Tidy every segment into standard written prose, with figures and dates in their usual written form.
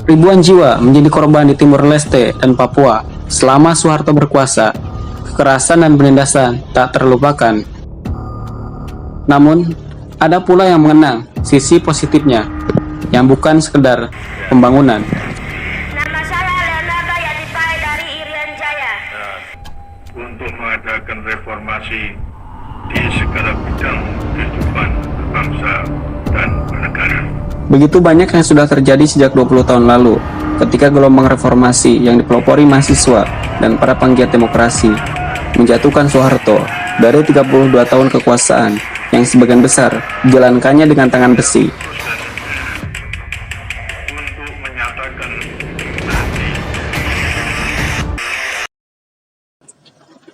Ribuan jiwa menjadi korban di Timor Leste dan Papua selama Soeharto berkuasa. Kekerasan dan penindasan tak terlupakan. Namun, ada pula yang mengenang sisi positifnya, yang bukan sekedar pembangunan. Nama saya Leonardo Yadipai dari Irian Jaya. Untuk mengadakan reformasi di segala bidang kehidupan bangsa dan bernegara. Begitu banyak yang sudah terjadi sejak 20 tahun lalu, ketika gelombang reformasi yang dipelopori mahasiswa dan para penggiat demokrasi menjatuhkan Soeharto dari 32 tahun kekuasaan yang sebagian besar dijalankannya dengan tangan besi. Untuk menyatakan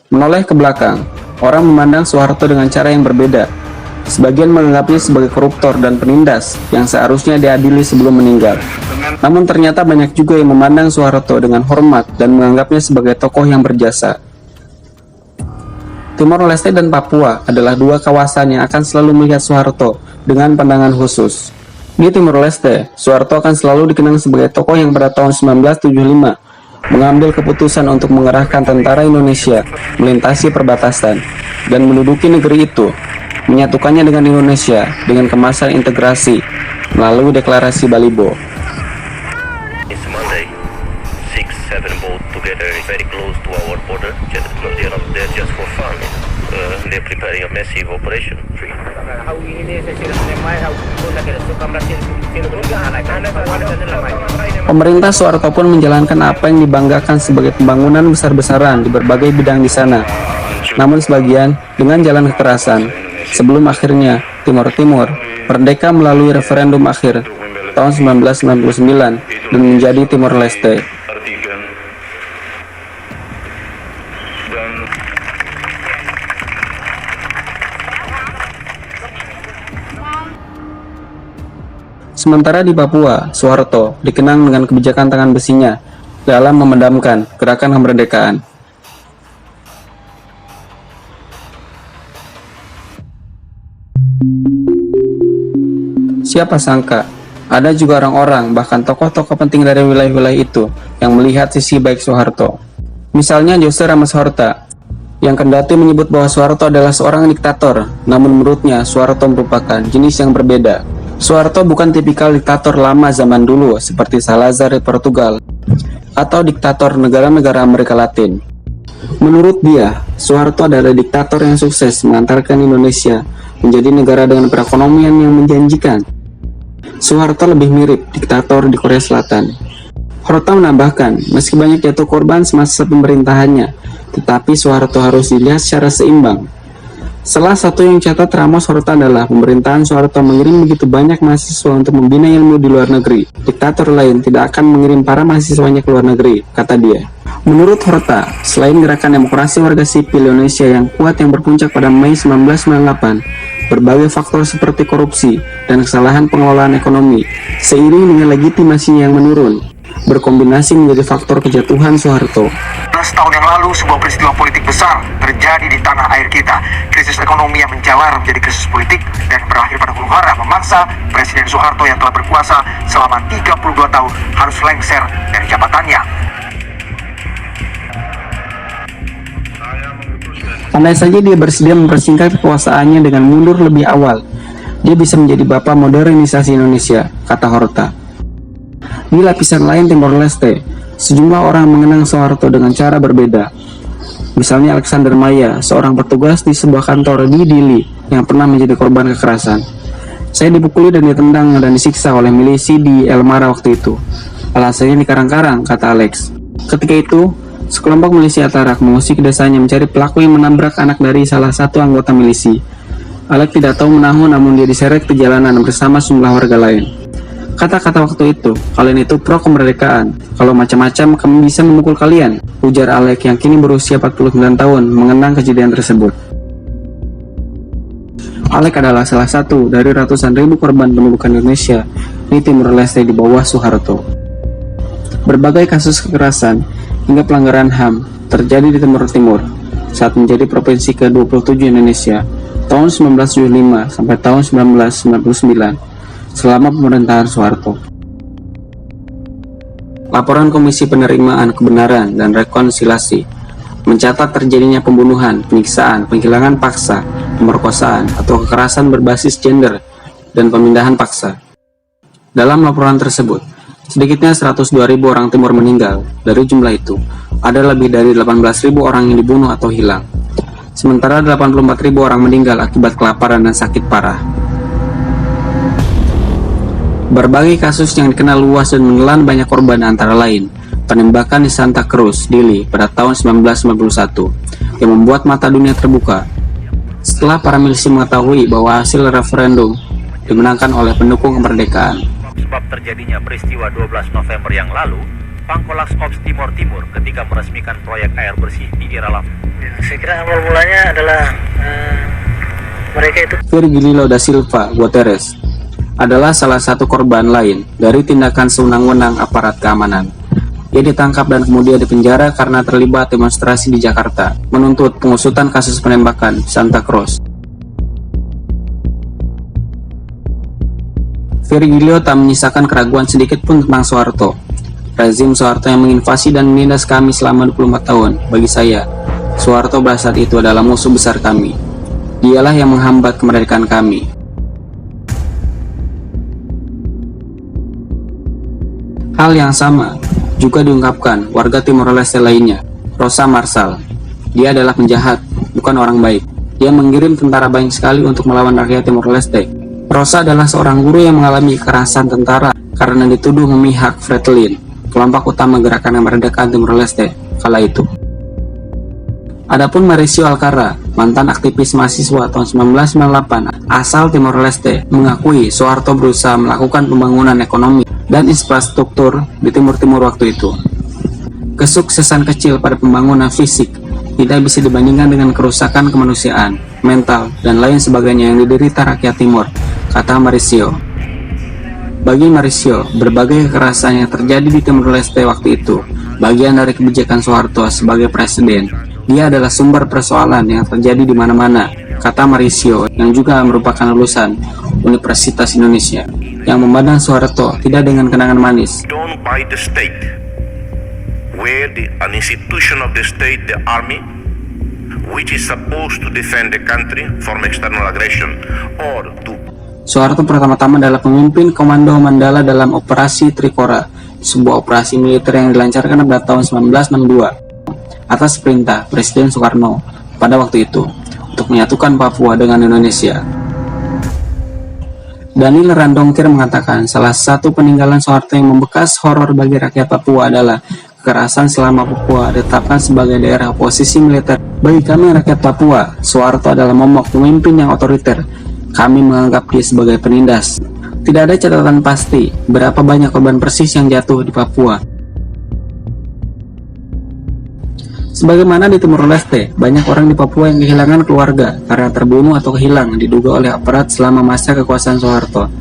Menoleh ke belakang, orang memandang Soeharto dengan cara yang berbeda. Sebagian menganggapnya sebagai koruptor dan penindas yang seharusnya diadili sebelum meninggal. Namun ternyata banyak juga yang memandang Soeharto dengan hormat dan menganggapnya sebagai tokoh yang berjasa. Timor Leste dan Papua adalah dua kawasan yang akan selalu melihat Soeharto dengan pandangan khusus. Di Timor Leste, Soeharto akan selalu dikenang sebagai tokoh yang pada tahun 1975 mengambil keputusan untuk mengerahkan tentara Indonesia melintasi perbatasan dan menduduki negeri itu, menyatukannya dengan Indonesia dengan kemasan integrasi melalui deklarasi Balibo. It's Monday, 6-7 boat together very close to our border. They're not there just for fun. They're preparing a massive operation. Pemerintah Soeharto pun menjalankan apa yang dibanggakan sebagai pembangunan besar-besaran di berbagai bidang di sana. Namun sebagian dengan jalan kekerasan, sebelum akhirnya Timor Timur merdeka melalui referendum akhir tahun 1999 dan menjadi Timor Leste. Sementara di Papua, Soeharto dikenang dengan kebijakan tangan besinya dalam memendamkan gerakan kemerdekaan. Siapa sangka, ada juga orang-orang, bahkan tokoh-tokoh penting dari wilayah-wilayah itu yang melihat sisi baik Soeharto. Misalnya Jose Ramos Horta, yang kendati menyebut bahwa Soeharto adalah seorang diktator, namun menurutnya Soeharto merupakan jenis yang berbeda. Soeharto bukan tipikal diktator lama zaman dulu seperti Salazar di Portugal atau diktator negara-negara Amerika Latin. Menurut dia, Soeharto adalah diktator yang sukses mengantarkan Indonesia menjadi negara dengan perekonomian yang menjanjikan. Soeharto lebih mirip diktator di Korea Selatan. Horta menambahkan, meski banyak jatuh korban semasa pemerintahannya, tetapi Soeharto harus dilihat secara seimbang. Salah satu yang catat Ramos Horta adalah pemerintahan Soeharto mengirim begitu banyak mahasiswa untuk membina ilmu di luar negeri. Diktator lain tidak akan mengirim para mahasiswanya ke luar negeri, kata dia. Menurut Horta, selain gerakan demokrasi warga sipil Indonesia yang kuat yang berpuncak pada Mei 1998, berbagai faktor seperti korupsi dan kesalahan pengelolaan ekonomi, seiring dengan legitimasinya yang menurun, berkombinasi menjadi faktor kejatuhan Soeharto. 11 tahun yang lalu, sebuah peristiwa politik besar terjadi di tanah air kita. Krisis ekonomi yang menjalar menjadi krisis politik dan berakhir pada huru-hara memaksa Presiden Soeharto yang telah berkuasa selama 32 tahun harus lengser dari jabatannya. Andai saja dia bersedia mempersingkat kekuasaannya dengan mundur lebih awal, dia bisa menjadi bapak modernisasi Indonesia, kata Horta. Di lapisan lain Timor Leste, sejumlah orang mengenang Soeharto dengan cara berbeda. Misalnya Alexander Maya, seorang petugas di sebuah kantor di Dili yang pernah menjadi korban kekerasan. Saya dipukuli dan ditendang dan disiksa oleh milisi di Elmara waktu itu. Alasannya di Karang-Karang, kata Alex. Ketika itu, sekelompok milisi Atarak mengusik desanya mencari pelaku yang menabrak anak dari salah satu anggota milisi. Alex tidak tahu menahu, namun dia diseret ke jalanan bersama sejumlah warga lain. Kata-kata waktu itu, kalian itu pro kemerdekaan. Kalau macam-macam kami bisa memukul kalian, ujar Alek yang kini berusia 49 tahun mengenang kejadian tersebut. Alek adalah salah satu dari ratusan ribu korban pendudukan Indonesia di Timor Leste di bawah Soeharto. Berbagai kasus kekerasan hingga pelanggaran HAM terjadi di Timor Timur saat menjadi provinsi ke-27 Indonesia tahun 1975 sampai tahun 1999 selama pemerintahan Soeharto. Laporan Komisi Penerimaan Kebenaran dan Rekonsiliasi mencatat terjadinya pembunuhan, penyiksaan, penghilangan paksa, pemerkosaan, atau kekerasan berbasis gender, dan pemindahan paksa. Dalam laporan tersebut, sedikitnya 102.000 orang Timur meninggal. Dari jumlah itu, ada lebih dari 18.000 orang yang dibunuh atau hilang. Sementara 84.000 orang meninggal akibat kelaparan dan sakit parah. Berbagai kasus yang dikenal luas dan menelan banyak korban antara lain penembakan di Santa Cruz, Dili pada tahun 1991 yang membuat mata dunia terbuka setelah para milisi mengetahui bahwa hasil referendum dimenangkan oleh pendukung kemerdekaan. Sebab terjadinya peristiwa 12 November yang lalu, Pangkolaks Ops Timor Timur ketika meresmikan proyek air bersih di Iralam. Saya kira awal mulanya adalah mereka itu. Virgilio da Silva Guterres adalah salah satu korban lain dari tindakan sewenang-wenang aparat keamanan. Ia ditangkap dan kemudian dipenjara karena terlibat demonstrasi di Jakarta, menuntut pengusutan kasus penembakan Santa Cruz. Virgilio tak menyisakan keraguan sedikit pun tentang Soeharto. Rezim Soeharto yang menginvasi dan menindas kami selama 24 tahun. Bagi saya, Soeharto pada saat itu adalah musuh besar kami. Dialah yang menghambat kemerdekaan kami. Hal yang sama juga diungkapkan warga Timor Leste lainnya, Rosa Marsal. Dia adalah penjahat, bukan orang baik. Dia mengirim tentara banyak sekali untuk melawan rakyat Timor Leste. Rosa adalah seorang guru yang mengalami kekerasan tentara karena dituduh memihak Fretilin, kelompok utama gerakan kemerdekaan Timor Leste kala itu. Adapun Mauricio Alcara, mantan aktivis mahasiswa tahun 1998 asal Timor Leste, mengakui Soeharto berusaha melakukan pembangunan ekonomi dan infrastruktur di Timur-Timur waktu itu. Kesuksesan kecil pada pembangunan fisik tidak bisa dibandingkan dengan kerusakan kemanusiaan, mental, dan lain sebagainya yang diderita rakyat Timur, kata Mauricio. Bagi Mauricio, berbagai kekerasan yang terjadi di Timor Leste waktu itu bagian dari kebijakan Soeharto sebagai presiden. Dia adalah sumber persoalan yang terjadi di mana-mana, kata Mauricio, yang juga merupakan lulusan Universitas Indonesia, yang memandang Soeharto tidak dengan kenangan manis. Done by the state, where an institution of the state, the army, which is supposed to defend the country from external aggression, or to. Soeharto pertama-tama adalah pemimpin Komando Mandala dalam Operasi Trikora, sebuah operasi militer yang dilancarkan pada tahun 1962 atas perintah Presiden Soekarno pada waktu itu untuk menyatukan Papua dengan Indonesia. Daniel Randongkir mengatakan salah satu peninggalan Soeharto yang membekas horor bagi rakyat Papua adalah kekerasan selama Papua ditetapkan sebagai daerah oposisi militer. Bagi kami rakyat Papua, Soeharto adalah momok pemimpin yang otoriter. Kami menganggap dia sebagai penindas. Tidak ada catatan pasti berapa banyak korban persis yang jatuh di Papua. Sebagaimana di Timor Leste, banyak orang di Papua yang kehilangan keluarga karena terbunuh atau hilang diduga oleh aparat selama masa kekuasaan Soeharto.